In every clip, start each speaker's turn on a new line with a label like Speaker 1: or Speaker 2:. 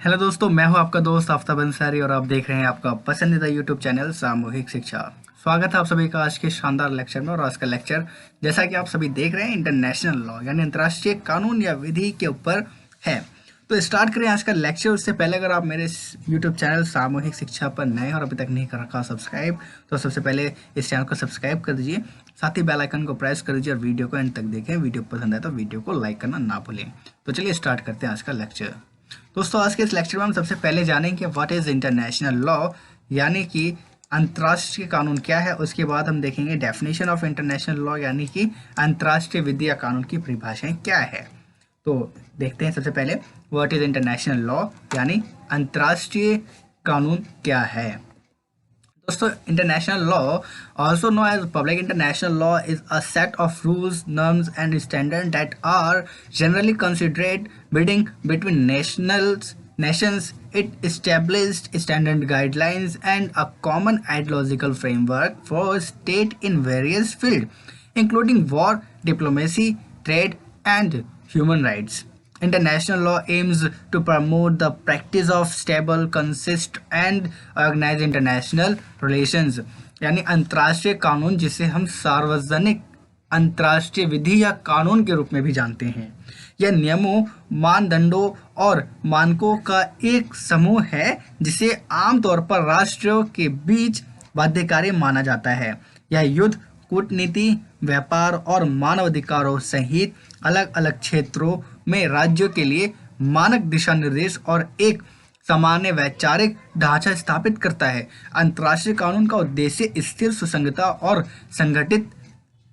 Speaker 1: Hello दोस्तों, मैं हूं आपका दोस्त आफ्ताब अंसारी और आप देख रहे हैं आपका पसंदीदा यूट्यूब चैनल सामूहिक शिक्षा। स्वागत है आप सभी का आज के शानदार लेक्चर में। और आज का लेक्चर जैसा कि आप सभी देख रहे हैं इंटरनेशनल लॉ यानी अंतर्राष्ट्रीय कानून या विधि के ऊपर है। तो स्टार्ट करें आज का लेक्चर। उससे पहले अगर आप मेरे यूट्यूब चैनल सामूहिक शिक्षा पर नए हैं और अभी तक नहीं कर रखा सब्सक्राइब, तो सबसे पहले इस चैनल को सब्सक्राइब कर दीजिए, साथ ही बेल आइकन को प्रेस कर दीजिए और वीडियो को एंड तक देखें। वीडियो पसंद आए तो वीडियो को लाइक करना ना भूलें। तो चलिए स्टार्ट करते हैं आज का लेक्चर। दोस्तों, आज के इस लेक्चर में हम सबसे पहले जानेंगे व्हाट इज इंटरनेशनल लॉ यानी कि अंतर्राष्ट्रीय कानून क्या है। उसके बाद हम देखेंगे डेफिनेशन ऑफ इंटरनेशनल लॉ यानी कि अंतर्राष्ट्रीय विधि या कानून की परिभाषाएं क्या है। तो देखते हैं सबसे पहले व्हाट इज इंटरनेशनल लॉ यानी अंतर्राष्ट्रीय कानून क्या है। दोस्तों, international law also known as public international law is a set of rules, norms and standards that are generally considered binding between nations. It established standard guidelines and a common ideological framework for state in various fields, including war, diplomacy, trade and human rights. International law aims to promote the practice of stable, consistent and organized international relations. यानी अंतर्राष्ट्रीय कानून जिसे हम सार्वजनिक अंतर्राष्ट्रीय विधि या कानून के रूप में भी जानते हैं। यह नियमों, मानदंडों और मानकों का एक समूह है जिसे आमतौर पर राष्ट्रों के बीच बाध्यकारी माना जाता है। यह युद्ध, कूटनीति, व्यापार और मानवाधिकारों सहित अलग अलग क्षेत्रों में राज्यों के लिए मानक दिशा निर्देश और एक सामान्य वैचारिक ढांचा स्थापित करता है। अंतर्राष्ट्रीय कानून का उद्देश्य स्थिर, सुसंगता और संगठित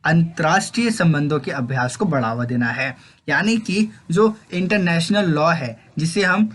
Speaker 1: अंतर्राष्ट्रीय संबंधों के अभ्यास को बढ़ावा देना है। यानी कि जो इंटरनेशनल लॉ है, जिसे हम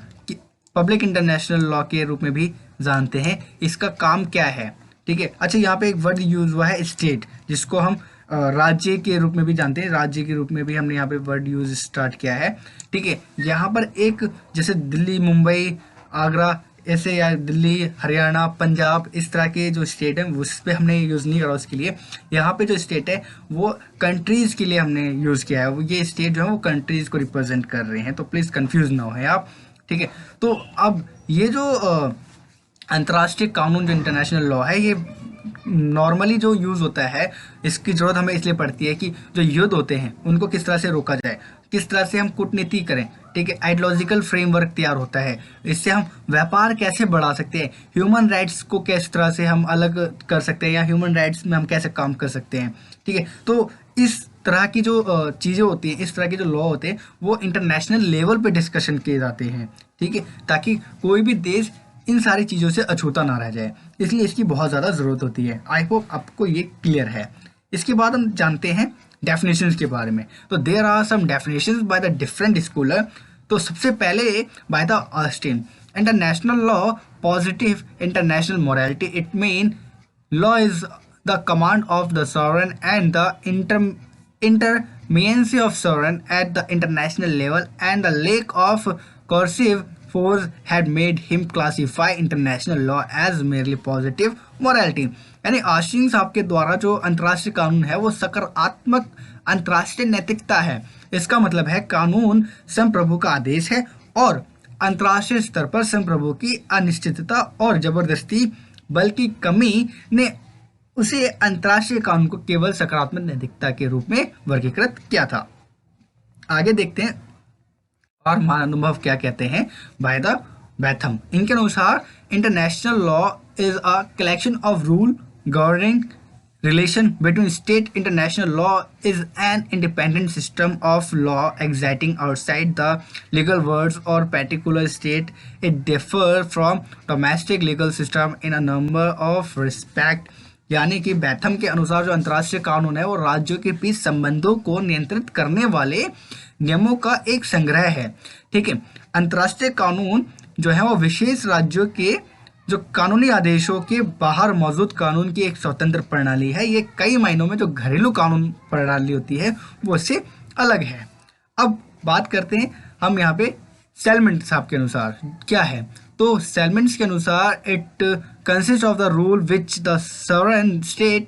Speaker 1: पब्लिक इंटरनेशनल लॉ के रूप में भी जानते हैं, इसका काम क्या है। ठीक है। अच्छा, यहाँ पे एक वर्ड यूज हुआ है स्टेट, जिसको हम राज्य के रूप में भी जानते हैं। राज्य के रूप में भी हमने यहाँ पे वर्ड यूज स्टार्ट किया है। ठीक है। यहाँ पर एक जैसे दिल्ली, मुंबई, आगरा, ऐसे या दिल्ली, हरियाणा, पंजाब, इस तरह के जो स्टेट हैं उस पर हमने यूज़ नहीं करा। उसके लिए यहाँ पे जो स्टेट है वो कंट्रीज़ के लिए हमने यूज़ किया है। ये स्टेट जो है वो कंट्रीज़ को रिप्रेजेंट कर रहे हैं, तो प्लीज़ कंफ्यूज ना हो आप। ठीक है। तो अब ये जो अंतर्राष्ट्रीय कानून जो इंटरनेशनल लॉ है, ये नॉर्मली जो यूज़ होता है, इसकी ज़रूरत हमें इसलिए पड़ती है कि जो युद्ध होते हैं उनको किस तरह से रोका जाए, किस तरह से हम कूटनीति करें। ठीक है। आइडियोलॉजिकल फ्रेमवर्क तैयार होता है, इससे हम व्यापार कैसे बढ़ा सकते हैं, ह्यूमन राइट्स को किस तरह से हम अलग कर सकते हैं या ह्यूमन राइट्स में हम कैसे काम कर सकते हैं। ठीक है। तो इस तरह की जो चीज़ें होती हैं, इस तरह के जो लॉ होते हैं, वो इंटरनेशनल लेवल पे डिस्कशन किए जाते हैं। ठीक है। ताकि कोई भी देश इन सारी चीज़ों से अछूता ना रह जाए, इसलिए इसकी बहुत ज़्यादा ज़रूरत होती है। आई होप आपको ये क्लियर है। इसके बाद हम जानते हैं डेफिनेशंस के बारे में। तो there are some definitions by the different scholar. तो सबसे पहले by the Austin, international law positive international morality. It mean law is the command of the sovereign and the interminacy of sovereign at the international level, and the lack of coercive force had made him classify international law as merely positive morality। यानी Austin साहब के द्वारा जो अंतर्राष्ट्रीय कानून है वो सकारात्मक अंतर्राष्ट्रीय नैतिकता है। इसका मतलब है कानून संप्रभु का आदेश है और अंतर्राष्ट्रीय स्तर पर संप्रभु की अनिश्चितता और जबरदस्ती बल की कमी ने उसे अंतर्राष्ट्रीय कानून को केवल सकारात्मक नैतिकता के रूप में वर्गीकृत किया था। आगे देखते हैं और महानुभव क्या कहते हैं बाय द बैथम। इनके अनुसार international law is a collection of rule governing relation between state. International law is an independent system of law existing outside the legal words or particular state. It differs from domestic legal system in a number of respect। यानी कि बैथम के अनुसार जो अंतर्राष्ट्रीय कानून है वो राज्यों के बीच संबंधों को नियंत्रित करने वाले नियमों का एक संग्रह है। ठीक है। अंतर्राष्ट्रीय कानून जो है वो विशेष राज्यों के जो कानूनी आदेशों के बाहर मौजूद कानून की एक स्वतंत्र प्रणाली है। ये कई मायनों में जो घरेलू कानून प्रणाली होती है वो इससे अलग है। अब बात करते हैं हम यहाँ पे सेलमेंट साहब के अनुसार क्या है। तो सेलमेंट्स के अनुसार it consist of the rule which the sovereign state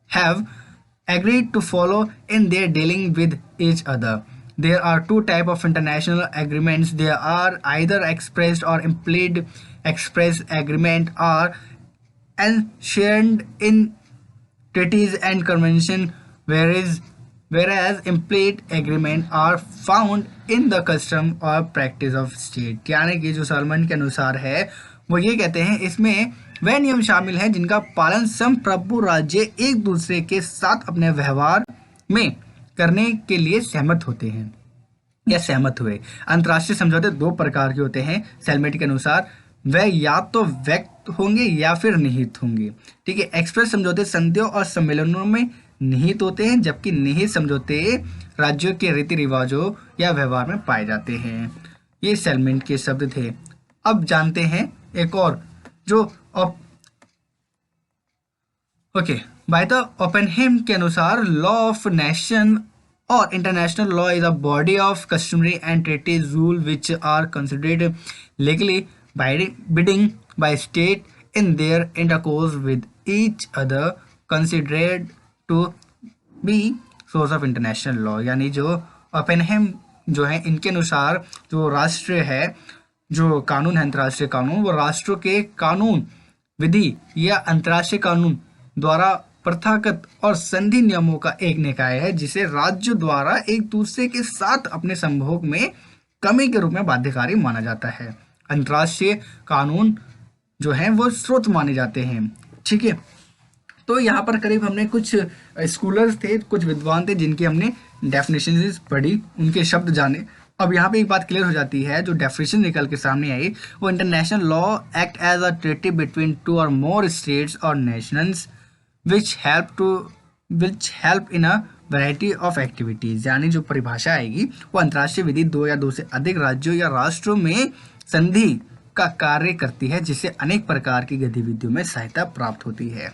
Speaker 1: have agreed to follow in their dealing with each other। there are two type of international agreements. They are either expressed or implied. Express agreement are enshrined in treaties and convention, whereas implied agreement are found in the custom or practice of state। यानी कि जो सलमान के अनुसार है वो ये कहते हैं इसमें वह नियम शामिल हैं जिनका पालन संप्रभु राज्य एक दूसरे के साथ अपने व्यवहार में करने के लिए सहमत होते हैं या सहमत हुए। अंतर्राष्ट्रीय समझौते दो प्रकार के होते हैं सेलमेट के अनुसार, वह या तो व्यक्त होंगे या फिर निहित होंगे। ठीक है, एक्सप्रेस समझौते संधियों और सम्मेलनों में निहित होते हैं, जबकि निहित समझौते राज्यों के रीति रिवाजों या व्यवहार में पाए जाते हैं। ये सेलमेंट के शब्द थे। अब जानते हैं एक और जो बाय द ओपेनहेम के अनुसार लॉ ऑफ नेशन और international law is a body of customary and treaties rule which are considered legally binding by state in their intercourse with each other considered to be source of international law। यानी जो Oppenheim जो है इनके अनुसार जो राष्ट्र है जो कानून है अंतर्राष्ट्रीय कानून वो राष्ट्रों के कानून विधि या अंतर्राष्ट्रीय कानून द्वारा प्रथागत और संधि नियमों का एक निकाय है जिसे राज्य द्वारा एक दूसरे के साथ अपने संभोग में कमी के रूप में बाध्यकारी माना जाता है। अंतर्राष्ट्रीय कानून जो है वो स्रोत माने जाते हैं। ठीक है, तो यहाँ पर करीब हमने कुछ स्कॉलर्स थे, कुछ विद्वान थे जिनकी हमने डेफिनेशंस पढ़ी, उनके शब्द जाने। अब यहाँ पे एक बात क्लियर हो जाती है, जो डेफिनेशन निकल के सामने आई वो international law act as a treaty between two और मोर स्टेट्स और nations which help in a variety of activities. यानी जो परिभाषा आएगी वो अंतर्राष्ट्रीय विधि दो या दो से अधिक राज्यों या राष्ट्रों में संधि का कार्य करती है जिससे अनेक प्रकार की गतिविधियों में सहायता प्राप्त होती है।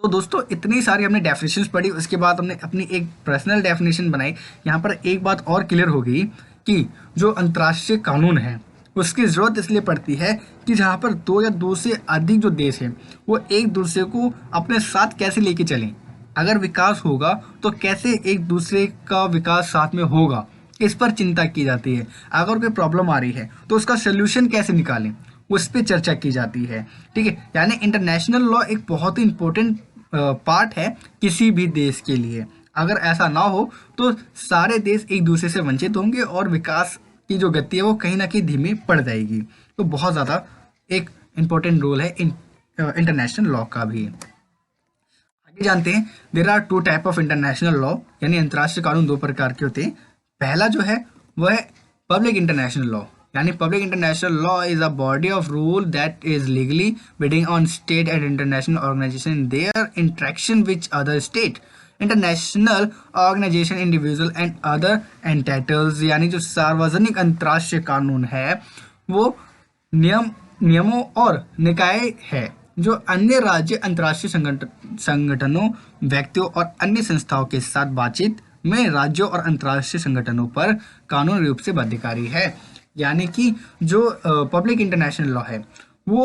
Speaker 1: तो दोस्तों इतनी सारी हमने डेफिनेशंस पढ़ी, उसके बाद हमने अपनी एक पर्सनल डेफिनेशन बनाई। यहाँ पर एक बात और क्लियर हो गई कि जो अंतर्राष्ट्रीय कानून है उसकी ज़रूरत इसलिए पड़ती है कि जहाँ पर दो या दो से अधिक जो देश हैं वो एक दूसरे को अपने साथ कैसे लेके चलें, अगर विकास होगा तो कैसे एक दूसरे का विकास साथ में होगा, इस पर चिंता की जाती है। अगर कोई प्रॉब्लम आ रही है तो उसका सोल्यूशन कैसे निकालें उस पर चर्चा की जाती है। ठीक है, यानी इंटरनेशनल लॉ एक बहुत ही इंपॉर्टेंट पार्ट है किसी भी देश के लिए। अगर ऐसा ना हो तो सारे देश एक दूसरे से वंचित होंगे और विकास की जो गति है वो कहीं ना कहीं धीमी पड़ जाएगी। तो बहुत ज़्यादा एक इम्पोर्टेंट रोल है इंटरनेशनल लॉ का भी। आगे जानते हैं, there are two type of international law, यानी अंतर्राष्ट्रीय कानून दो प्रकार के होते हैं। पहला जो है वह है पब्लिक इंटरनेशनल लॉ, यानी public international law is a body of rule that is legally binding on state and international organization their interaction with other state international organization individual and other entities. यानी जो सार्वजनिक अंतर्राष्ट्रीय कानून है वो नियमों और निकाय है जो अन्य राज्य अंतर्राष्ट्रीय संगठनों व्यक्तियों और अन्य संस्थाओं के साथ बातचीत में राज्यों और अंतर्राष्ट्रीय संगठनों पर कानूनी रूप से बाध्यकारी है। यानी कि जो पब्लिक इंटरनेशनल लॉ है वो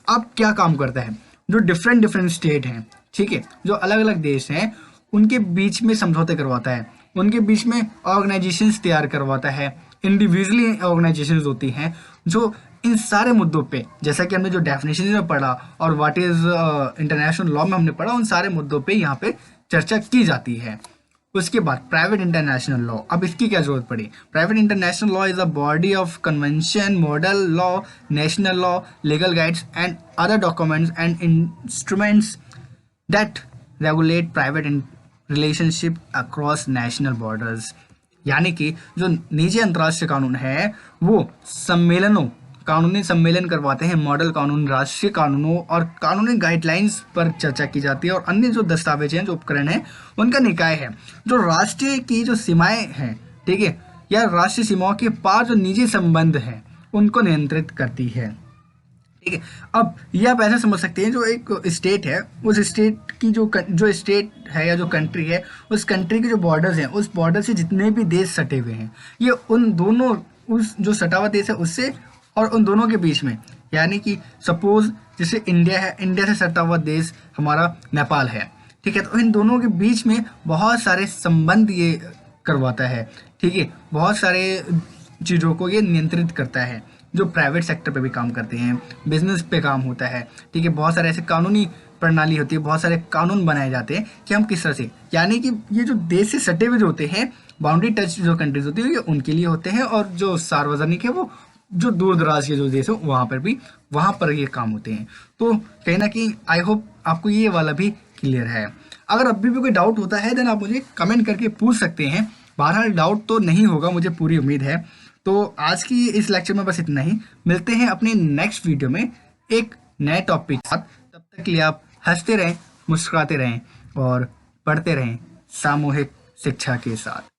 Speaker 1: अब क्या काम करता है, जो डिफरेंट स्टेट हैं, ठीक है, जो अलग अलग देश हैं उनके बीच में समझौते करवाता है, उनके बीच में ऑर्गेनाइजेशंस तैयार करवाता है, इंडिविजुअली ऑर्गेनाइजेशंस होती हैं जो इन सारे मुद्दों पे, जैसा कि हमने जो डेफिनेशन में पढ़ा और व्हाट इज इंटरनेशनल लॉ में हमने पढ़ा, उन सारे मुद्दों पे यहाँ पे चर्चा की जाती है। उसके बाद प्राइवेट इंटरनेशनल लॉ, अब इसकी क्या जरूरत पड़ी। Private international law is a body of convention, model law, national law, legal guides and other documents and instruments that regulate private relationship across national borders. यानी कि जो निजी अंतर्राष्ट्रीय कानून है वो कानूनी सम्मेलन करवाते हैं, मॉडल कानून, राष्ट्रीय कानूनों और कानूनी गाइडलाइंस पर चर्चा की जाती है और अन्य जो दस्तावेज हैं, जो उपकरण हैं, उनका निकाय है जो राष्ट्रीय की जो सीमाएं हैं, ठीक है, या राष्ट्रीय सीमाओं के पार जो निजी संबंध हैं उनको नियंत्रित करती है। ठीक है, अब ये आप ऐसे समझ सकते हैं, जो एक स्टेट है उस स्टेट की जो स्टेट है या जो कंट्री है उस कंट्री के जो बॉर्डर्स हैं, उस बॉर्डर से जितने भी देश सटे हुए हैं ये उन दोनों, उस जो सटा हुआ देश है उससे और उन दोनों के बीच में, यानी कि सपोज जैसे इंडिया है, इंडिया से सटा हुआ देश हमारा नेपाल है, ठीक है, तो इन दोनों के बीच में बहुत सारे संबंध ये करवाता है। ठीक है, बहुत सारे चीज़ों को ये नियंत्रित करता है जो प्राइवेट सेक्टर पे भी काम करते हैं, बिजनेस पे काम होता है। ठीक है, बहुत सारे ऐसे कानूनी प्रणाली होती है, बहुत सारे कानून बनाए जाते हैं कि हम किस तरह से, यानी कि ये जो देश से सटे हुए जो होते हैं, बाउंड्री टच जो कंट्रीज होती है ये उनके लिए होते हैं, और जो सार्वजनिक है वो जो दूर दराज के जो देश हो वहाँ पर भी, वहाँ पर ये काम होते हैं। तो कहीं ना कहीं आई होप आपको ये वाला भी क्लियर है। अगर अभी भी कोई डाउट होता है देन आप मुझे कमेंट करके पूछ सकते हैं। बहरहाल डाउट तो नहीं होगा, मुझे पूरी उम्मीद है। तो आज की इस लेक्चर में बस इतना ही। मिलते हैं अपने नेक्स्ट वीडियो में एक नए टॉपिक के साथ। तब तक के लिए आप हंसते रहें, मुस्कुराते रहें और पढ़ते रहें सामूहिक शिक्षा के साथ।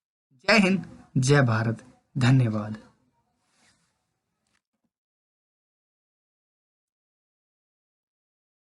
Speaker 1: जय हिंद, जय भारत, धन्यवाद।